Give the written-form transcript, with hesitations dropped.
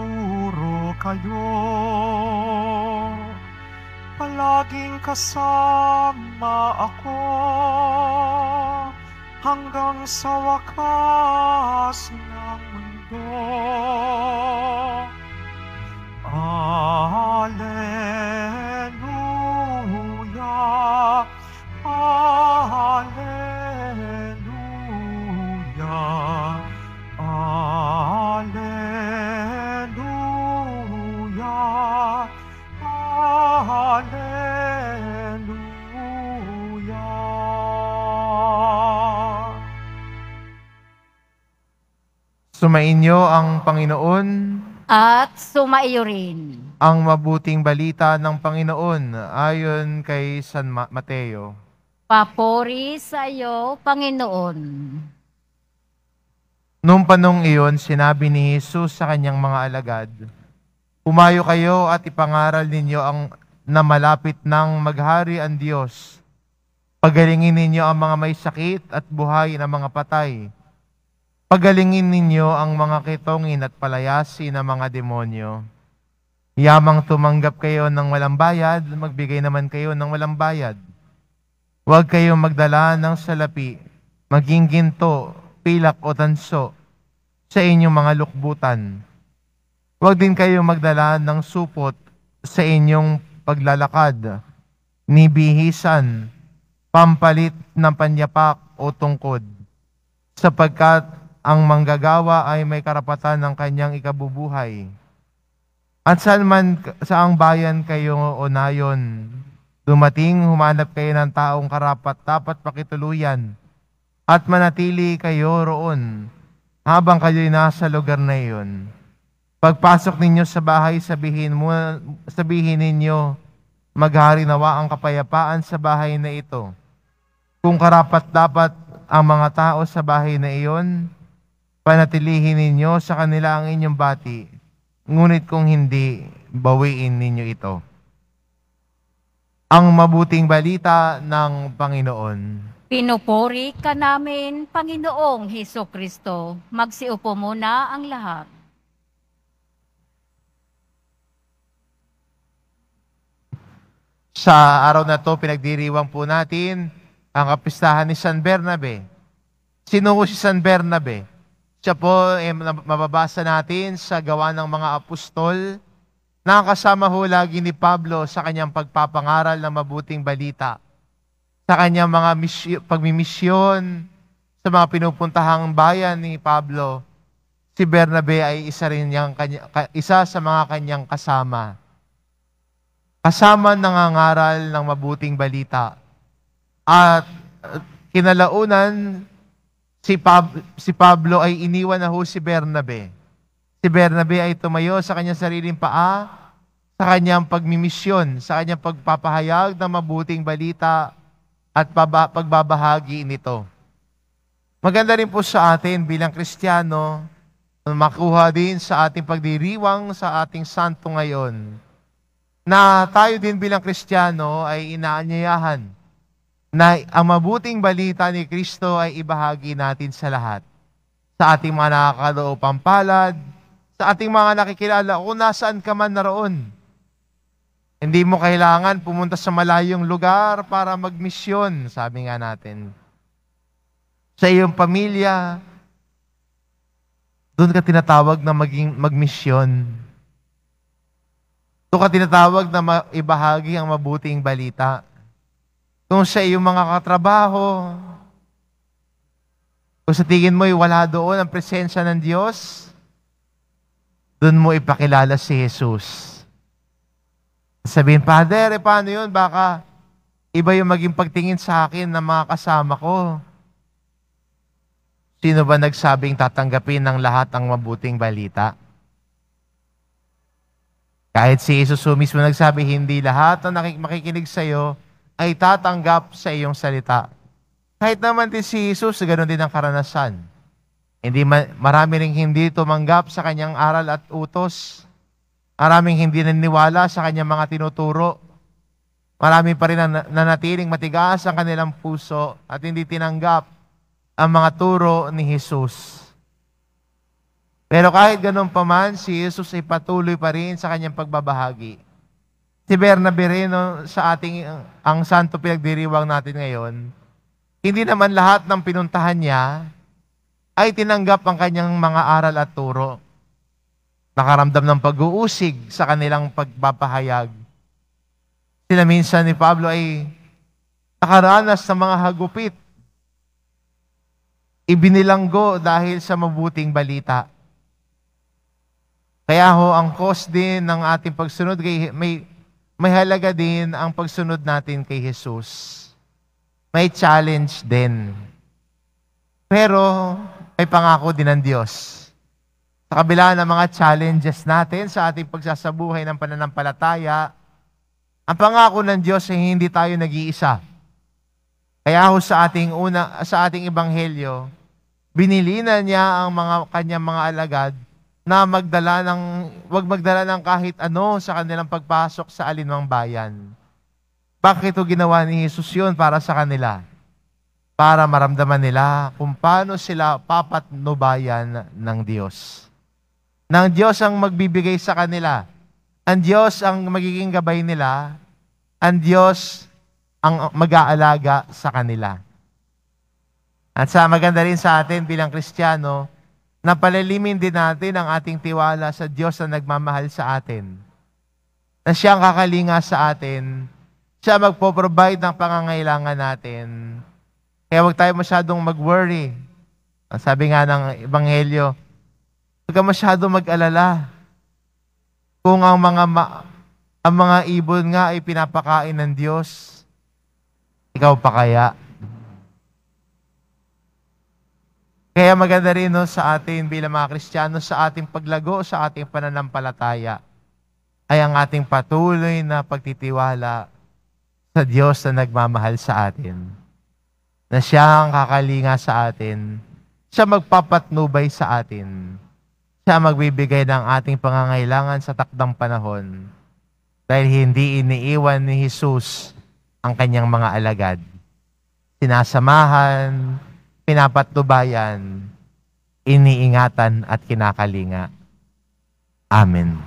magtuturo kayo. Palaging kasama ako hanggang sa wakas ng mundo. Alleluia, Alleluia, Alleluia, Alleluia. Sumainyo ang Panginoon. At sumaiyo rin. Ang mabuting balita ng Panginoon ayon kay San Mateo. Papuri sa iyo, Panginoon. Noong panong iyon, sinabi ni Jesus sa kanyang mga alagad, "Pumayo kayo at ipangaral ninyo ang na malapit nang maghari ang Diyos. Pagalingin ninyo ang mga may sakit at buhayin ang mga patay. Pagalingin ninyo ang mga kitongin at palayasin ang mga demonyo. Yamang tumanggap kayo ng walang bayad, magbigay naman kayo ng walang bayad. Huwag kayong magdala ng salapi, maging ginto, pilak o tanso sa inyong mga lukbutan. Huwag din kayong magdala ng supot sa inyong paglalakad, ni bihisan, pampalit ng panyapak o tungkod, sapagkat ang manggagawa ay may karapatan ng kanyang ikabubuhay. At saan man saang bayan kayo o nayon, dumating humanap kayo ng taong karapat-dapat pakituluyan at manatili kayo roon habang kayo'y nasa lugar na iyon. Pagpasok ninyo sa bahay, sabihin ninyo, maghari nawa ang kapayapaan sa bahay na ito. Kung karapat-dapat ang mga tao sa bahay na iyon, panatilihin ninyo sa kanila ang inyong bati, ngunit kung hindi, bawiin ninyo ito." Ang mabuting balita ng Panginoon. Pinupuri ka namin, Panginoong Hesukristo. Magsiupo muna ang lahat. Sa araw na to, pinagdiriwang po natin ang kapistahan ni San Bernabe. Sino si San Bernabe? Siya po mababasa natin sa Gawa ng mga Apostol. Nakakasama ho lagi ni Pablo sa kanyang pagpapangaral ng mabuting balita. Sa kanyang mga pagmimisyon sa mga pinupuntahang bayan ni Pablo, si Bernabe ay isa sa mga kanyang kasama. Kasama nangangaral ng mabuting balita. At kinalaunan, si Pablo ay iniwan na ho si Bernabe. Si Bernabe ay tumayo sa kanyang sariling paa, sa kanyang pagmimisyon, sa kanyang pagpapahayag ng mabuting balita at pagbabahagi nito. Maganda rin po sa atin bilang Kristiyano, makuha din sa ating pagdiriwang sa ating santo ngayon, na tayo din bilang Kristiyano ay inaanyayahan na ang mabuting balita ni Kristo ay ibahagi natin sa lahat. Sa ating mga nakakaloopang palad, sa ating mga nakikilala kung nasaan ka man naroon. Hindi mo kailangan pumunta sa malayong lugar para magmisyon, sabi nga natin. Sa iyong pamilya, doon ka tinatawag na magmisyon. Doon ka tinatawag na ibahagi ang mabuting balita. Kung sa iyong mga katrabaho, kung sa tingin mo'y wala doon ang presensya ng Diyos, doon mo ipakilala si Jesus. Sabihin, "Father, paano yun? Baka iba yung maging pagtingin sa akin ng mga kasama ko." Sino ba nagsabing tatanggapin ng lahat ang mabuting balita? Kahit si Jesus mismo nagsabi, hindi lahat na makikinig sa iyo ay tatanggap sa iyong salita. Kahit naman din si Jesus, ganoon din ang karanasan. Marami ring hindi tumanggap sa kanyang aral at utos. Maraming hindi naniniwala sa kanyang mga tinuturo. Marami pa rin nanatiling matigas ang kanilang puso at hindi tinanggap ang mga turo ni Jesus. Pero kahit ganun pa man, si Jesus ay patuloy pa rin sa kanyang pagbabahagi. Si Bernabe rin, no, sa ating, ang santo pinagdiriwang natin ngayon, hindi naman lahat ng pinuntahan niya ay tinanggap ang kanyang mga aral at turo. Nakaramdam ng pag-uusig sa kanilang pagpapahayag. Sila minsan ni Pablo ay nakaranas ng mga hagupit. Ibinilanggo dahil sa mabuting balita. Kaya ho, ang cause din ng ating pagsunod, may halaga din ang pagsunod natin kay Jesus. May challenge din. Pero may pangako din ng Diyos. Sa kabila ng mga challenges natin sa ating pagsasabuhay ng pananampalataya, ang pangako ng Diyos ay hindi tayo nag-iisa. Kaya ho sa ating ebanghelyo, binilinan niya ang kanyang mga alagad na wag magdala ng kahit ano sa kanilang pagpasok sa alinmang bayan. Bakit ito ginawa ni Jesus yun para sa kanila? Para maramdaman nila kung paano sila papatnubayan ng Diyos. Nang Diyos ang magbibigay sa kanila. Ang Diyos ang magiging gabay nila. Ang Diyos ang mag-aalaga sa kanila. At maganda rin sa atin bilang Kristiyano, na palalimin din natin ang ating tiwala sa Diyos na nagmamahal sa atin. Na siya ang kakalinga sa atin. Siya magpo-provide ng pangangailangan natin. Kaya huwag tayo masyadong mag-worry. Ang sabi nga ng Ebanghelyo, huwag ka masyadong mag-alala. Kung ang mga ibon nga ay pinapakain ng Diyos, ikaw pa kaya? Kaya maganda rin sa atin bilang mga Kristiyano, sa ating paglago, sa ating pananampalataya, ay ang ating patuloy na pagtitiwala sa Diyos na nagmamahal sa atin. Na siya ang kakalinga sa atin, siya magpapatnubay sa atin, siya magbibigay ng ating pangangailangan sa takdang panahon, dahil hindi iniiwan ni Jesus ang kanyang mga alagad. Sinasamahan, pinapatnubayan, iniingatan at kinakalinga. Amen.